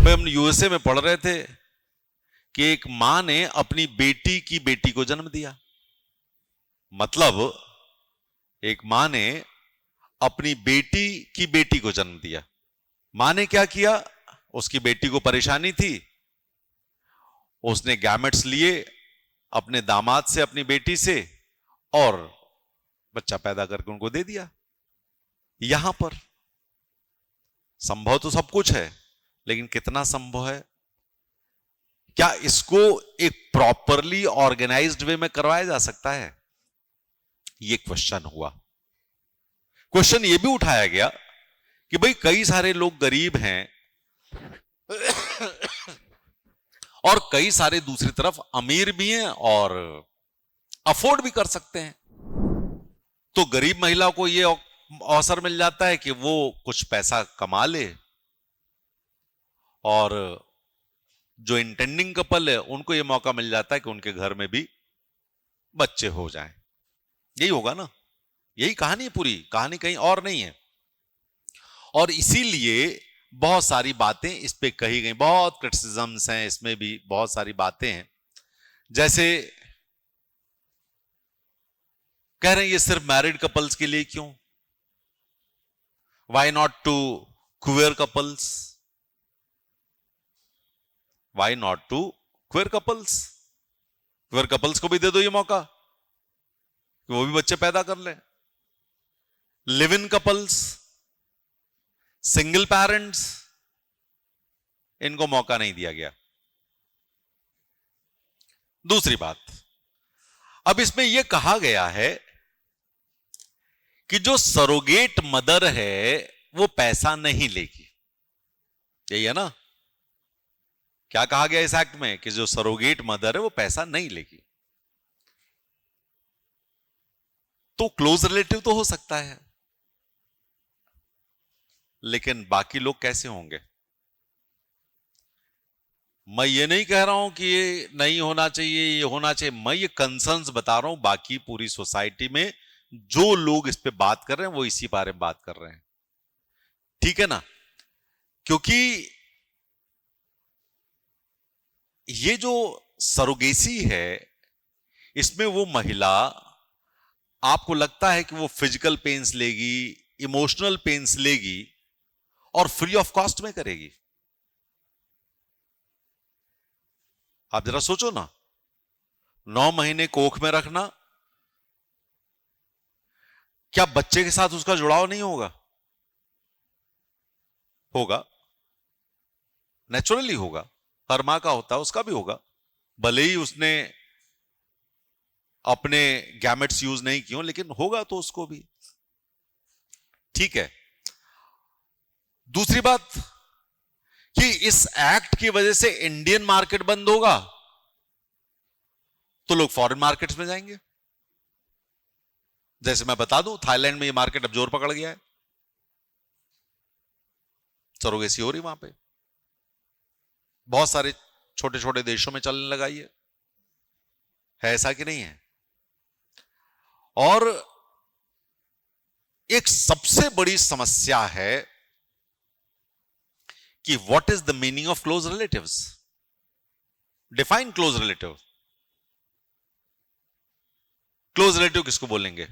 भाई हम यूएसए में पढ़ रहे थे कि एक मां ने अपनी बेटी की बेटी को जन्म दिया। मतलब एक मां ने अपनी बेटी की बेटी को जन्म दिया। मां ने क्या किया, उसकी बेटी को परेशानी थी, उसने गैमेट्स लिए अपने दामाद से, अपनी बेटी से, और बच्चा पैदा करके उनको दे दिया। यहां पर संभव तो सब कुछ है, लेकिन कितना संभव है? क्या इसको एक प्रॉपरली ऑर्गेनाइज्ड वे में करवाया जा सकता है? ये क्वेश्चन हुआ। क्वेश्चन ये भी उठाया गया कि भाई कई सारे लोग गरीब हैं और कई सारे दूसरी तरफ अमीर भी हैं और अफोर्ड भी कर सकते हैं। तो गरीब महिला को यह अवसर मिल जाता है कि वो कुछ पैसा कमा ले, और जो इंटेंडिंग कपल है उनको यह मौका मिल जाता है कि उनके घर में भी बच्चे हो जाएं। यही होगा ना, यही कहानी है, पूरी कहानी कहीं और नहीं है। और इसीलिए बहुत सारी बातें इस पे कही गई, बहुत क्रिटिसिजम्स हैं इसमें भी, बहुत सारी बातें हैं। जैसे कह रहे हैं ये सिर्फ मैरिड कपल्स के लिए क्यों, why not to queer couples, why not to queer couples, queer couples को भी दे दो ये मौका कि वो भी बच्चे पैदा कर लें। Live in couples, single parents, इनको मौका नहीं दिया गया। दूसरी बात, अब इसमें यह कहा गया है कि जो सरोगेट मदर है वो पैसा नहीं लेगी। यही है ना, क्या कहा गया इस एक्ट में कि जो सरोगेट मदर है वो पैसा नहीं लेगी। तो क्लोज रिलेटिव तो हो सकता है, लेकिन बाकी लोग कैसे होंगे? मैं ये नहीं कह रहा हूं कि ये नहीं होना चाहिए, ये होना चाहिए। मैं ये कंसर्न्स बता रहा हूं, बाकी पूरी सोसाइटी में जो लोग इस पे बात कर रहे हैं वो इसी बारे में बात कर रहे हैं, ठीक है ना? क्योंकि ये जो सरोगेसी है, इसमें वो महिला, आपको लगता है कि वो फिजिकल पेन्स लेगी, इमोशनल पेन्स लेगी और फ्री ऑफ कॉस्ट में करेगी? आप जरा सोचो ना, 9 महीने कोख में रखना, क्या बच्चे के साथ उसका जुड़ाव नहीं होगा? होगा, नेचुरली होगा। हर मां का होता है, उसका भी होगा, भले ही उसने अपने गैमेट्स यूज नहीं किए, लेकिन होगा तो उसको भी, ठीक है। दूसरी बात कि इस एक्ट की वजह से इंडियन मार्केट बंद होगा तो लोग फॉरेन मार्केट्स में जाएंगे। जैसे मैं बता दूं, थाईलैंड में ये मार्केट अब जोर पकड़ गया है, सरोगेसी हो रही वहां पे, बहुत सारे छोटे छोटे देशों में चलने लगा ये, है ऐसा कि नहीं है? और एक सबसे बड़ी समस्या है कि what is the meaning of close relatives? Define close relative. Close relative किसको बोलेंगे?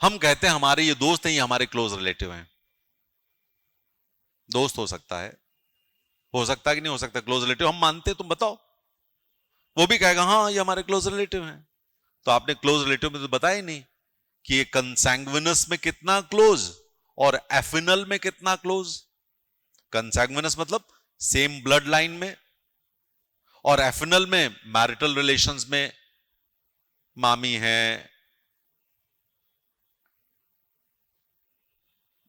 हम कहते हैं हमारे ये दोस्त हैं, ये हमारे क्लोज रिलेटिव हैं। दोस्त हो सकता है कि नहीं हो सकता क्लोज रिलेटिव, हम मानते हैं, तुम बताओ। वो भी कहेगा हाँ ये हमारे क्लोज रिलेटिव हैं। तो आपने क्लोज रिलेटिव में तो बताया ही नहीं कि ये कंसैंग्विनस में कितना क्लोज और एफिनल में कितना क्लोज। कंसैंग्विनस मतलब सेम ब्लड लाइन में, और एफिनल में मैरिटल रिलेशंस में मामी है,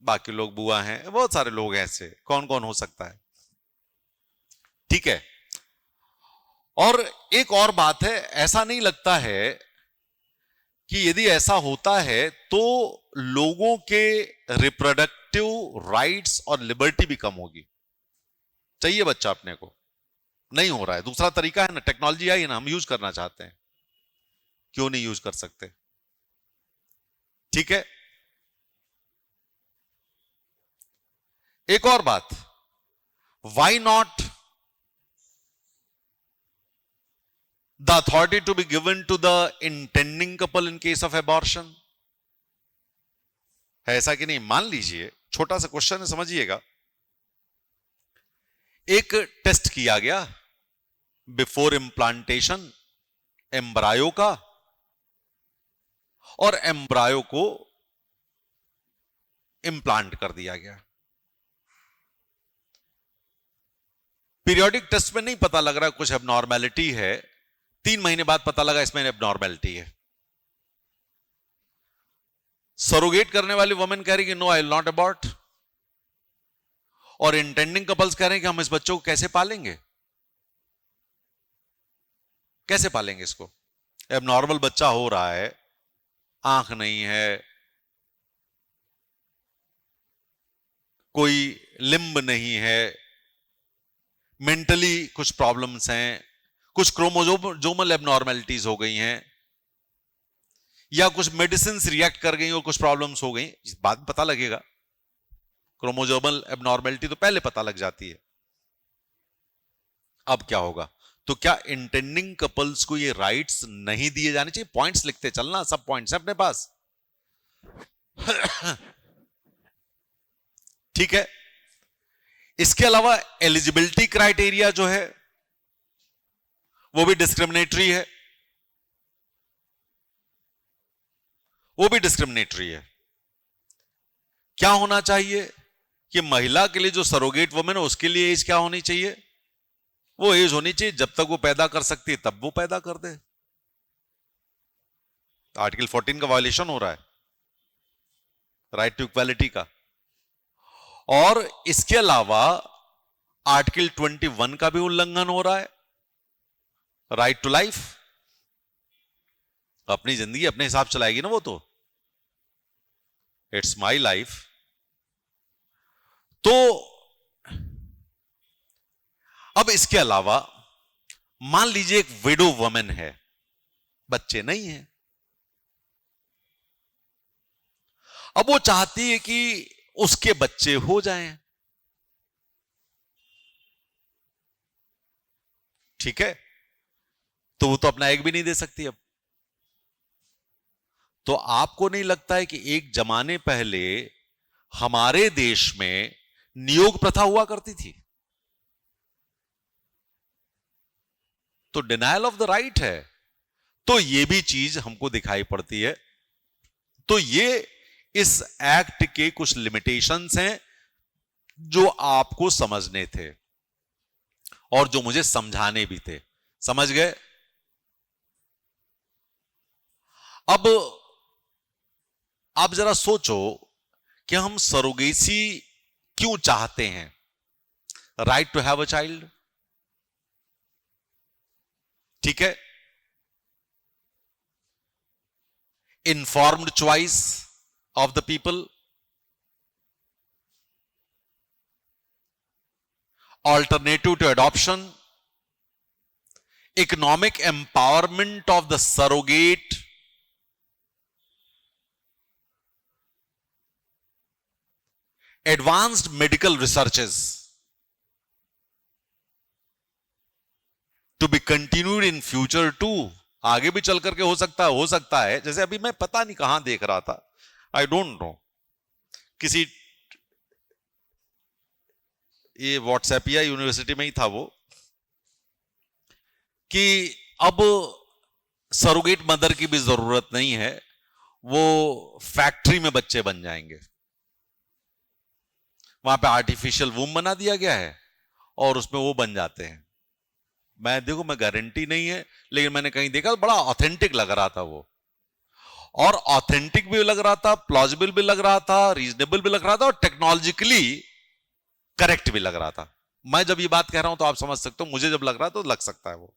बाकी लोग बुआ हैं, बहुत सारे लोग हैं, ऐसे कौन कौन हो सकता है, ठीक है। और एक और बात है, ऐसा नहीं लगता है कि यदि ऐसा होता है तो लोगों के रिप्रोडक्टिव राइट्स और लिबर्टी भी कम होगी। चाहिए बच्चा अपने को, नहीं हो रहा है, दूसरा तरीका है ना, टेक्नोलॉजी आई है ना, हम यूज करना चाहते हैं, क्यों नहीं यूज कर सकते? ठीक है। एक और बात, Why not the authority to be given to the intending couple in case of abortion? है ऐसा कि नहीं? मान लीजिए, छोटा सा क्वेश्चन है, समझिएगा। एक टेस्ट किया गया बिफोर इम्प्लांटेशन एम्ब्रायो का, और एम्ब्रायो को इम्प्लांट कर दिया गया। पीरियोडिक टेस्ट में नहीं पता लग रहा कुछ एबनॉर्मेलिटी है, 3 महीने बाद पता लगा इसमें एबनॉर्मेलिटी है। सरोगेट करने वाली वुमेन कह रही कि no, I will not abort, और इंटेंडिंग कपल्स कह रहे हैं कि हम इस बच्चों को कैसे पालेंगे, कैसे पालेंगे इसको? एबनॉर्मल बच्चा हो रहा है, आंख नहीं है, कोई लिम्ब नहीं है, मेंटली कुछ प्रॉब्लम्स हैं, कुछ क्रोमोसोमल एबनॉर्मेलिटीज हो गई हैं, या कुछ मेडिसिन रिएक्ट कर गई और कुछ प्रॉब्लम्स हो गई। इस बात में पता लगेगा। क्रोमोसोमल एबनॉर्मेलिटी तो पहले पता लग जाती है। अब क्या होगा? तो क्या इंटेंडिंग कपल्स को ये राइट्स नहीं दिए जाने चाहिए? पॉइंट्स लिखते चलना, सब पॉइंट्स हैं अपने पास। ठीक है। इसके अलावा एलिजिबिलिटी क्राइटेरिया जो है वो भी डिस्क्रिमिनेटरी है, वो भी डिस्क्रिमिनेटरी है। क्या होना चाहिए कि महिला के लिए जो सरोगेट वुमेन है उसके लिए एज क्या होनी चाहिए? वो एज होनी चाहिए जब तक वो पैदा कर सकती है तब वो पैदा कर दे। आर्टिकल 14 का वायलेशन हो रहा है, राइट टू इक्वालिटी का। और इसके अलावा आर्टिकल 21 का भी उल्लंघन हो रहा है, राइट टू लाइफ। अपनी जिंदगी अपने हिसाब चलाएगी ना वो, तो इट्स माई लाइफ। तो अब इसके अलावा मान लीजिए एक विडो वुमेन है, बच्चे नहीं है, अब वो चाहती है कि उसके बच्चे हो जाएं। ठीक है, तो वो तो अपना एग भी नहीं दे सकती अब। तो आपको नहीं लगता है कि एक जमाने पहले हमारे देश में नियोग प्रथा हुआ करती थी? तो डिनायल ऑफ द राइट है, तो ये भी चीज हमको दिखाई पड़ती है। तो ये इस एक्ट के कुछ लिमिटेशंस हैं जो आपको समझने थे और जो मुझे समझाने भी थे। समझ गए? अब आप जरा सोचो कि हम सरोगेसी क्यों चाहते हैं? Right to have a child, ठीक है, informed choice of the people, alternative to adoption, economic empowerment of the surrogate, advanced medical researches to be continued in future too। आगे भी चल करके हो सकता है। जैसे अभी मैं पता नहीं कहां देख रहा था, आई डोंट नो, किसी ये व्हाट्सएप या यूनिवर्सिटी में ही था वो, कि अब सरोगेट मदर की भी जरूरत नहीं है, वो फैक्ट्री में बच्चे बन जाएंगे। वहां पे आर्टिफिशियल वूम बना दिया गया है और उसमें वो बन जाते हैं। मैं देखो, मैं गारंटी नहीं है, लेकिन मैंने कहीं देखा, बड़ा ऑथेंटिक लग रहा था वो, और ऑथेंटिक भी लग रहा था, प्लॉजिबल भी लग रहा था, रीजनेबल भी लग रहा था, और टेक्नोलॉजिकली करेक्ट भी लग रहा था। मैं जब ये बात कह रहा हूं तो आप समझ सकते हो, मुझे जब लग रहा तो लग सकता है वो।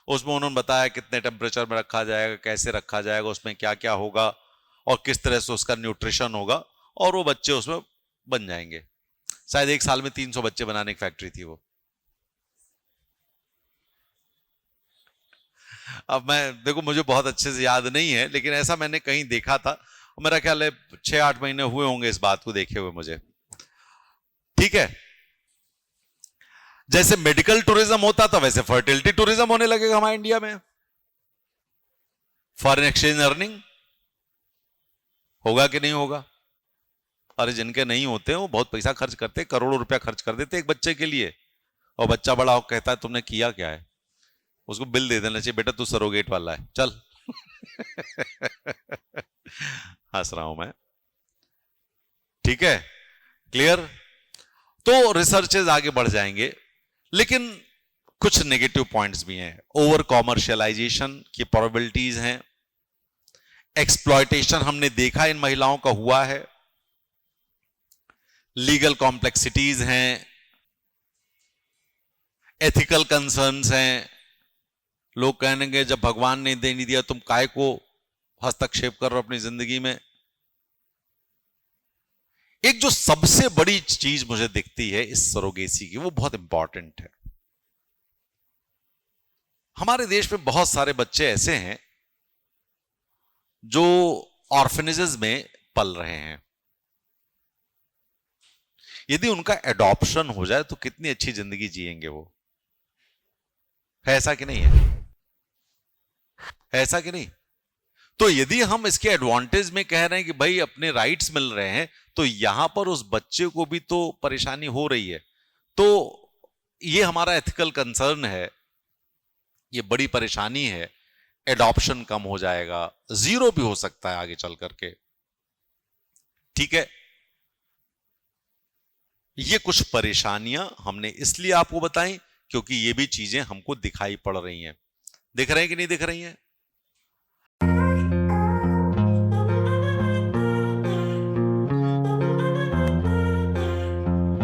उसमें उन्होंने बताया कितने टेम्परेचर में रखा जाएगा, कैसे रखा जाएगा, उसमें क्या क्या होगा और किस तरह से उसका न्यूट्रिशन होगा, और वो बच्चे उसमें बन जाएंगे। शायद 1 साल में 300 बच्चे बनाने की फैक्ट्री थी वो। अब मैं देखो, मुझे बहुत अच्छे से याद नहीं है, लेकिन ऐसा मैंने कहीं देखा था। मेरा ख्याल है 6-8 महीने हुए होंगे इस बात को देखे हुए मुझे। ठीक है, जैसे मेडिकल टूरिज्म होता था वैसे फर्टिलिटी टूरिज्म होने लगेगा हमारे इंडिया में। फॉरेन एक्सचेंज अर्निंग होगा कि नहीं होगा? अरे जिनके नहीं होते वो बहुत पैसा खर्च करते, करोड़ों रुपया खर्च कर देते एक बच्चे के लिए, और बच्चा बड़ा हो कहता है तुमने किया क्या है, उसको बिल दे देना चाहिए, बेटा तू सरोगेट वाला है चल। हंस रहा हूं मैं, ठीक है, क्लियर। तो रिसर्चेज आगे बढ़ जाएंगे, लेकिन कुछ नेगेटिव पॉइंट्स भी हैं। ओवर कॉमर्शियलाइजेशन की प्रोबेबिलिटीज हैं, एक्सप्लॉयटेशन हमने देखा इन महिलाओं का हुआ है, लीगल कॉम्प्लेक्सिटीज हैं, एथिकल कंसर्न्स हैं। लोग कहेंगे जब भगवान ने दे नहीं दिया तुम काय को हस्तक्षेप कर रहे हो अपनी जिंदगी में। एक जो सबसे बड़ी चीज मुझे दिखती है इस सरोगेसी की, वो बहुत इंपॉर्टेंट है। हमारे देश में बहुत सारे बच्चे ऐसे हैं जो ऑर्फनेजेस में पल रहे हैं। यदि उनका एडॉप्शन हो जाए तो कितनी अच्छी जिंदगी जिएंगे वो, है ऐसा कि नहीं है? ऐसा कि नहीं? तो यदि हम इसके एडवांटेज में कह रहे हैं कि भाई अपने राइट्स मिल रहे हैं, तो यहां पर उस बच्चे को भी तो परेशानी हो रही है। तो ये हमारा एथिकल कंसर्न है, ये बड़ी परेशानी है। एडॉप्शन कम हो जाएगा, जीरो भी हो सकता है आगे चल करके, ठीक है। ये कुछ परेशानियां हमने इसलिए आपको बताई क्योंकि ये भी चीजें हमको दिखाई पड़ रही हैं। दिख रही हैं कि नहीं दिख रही हैं?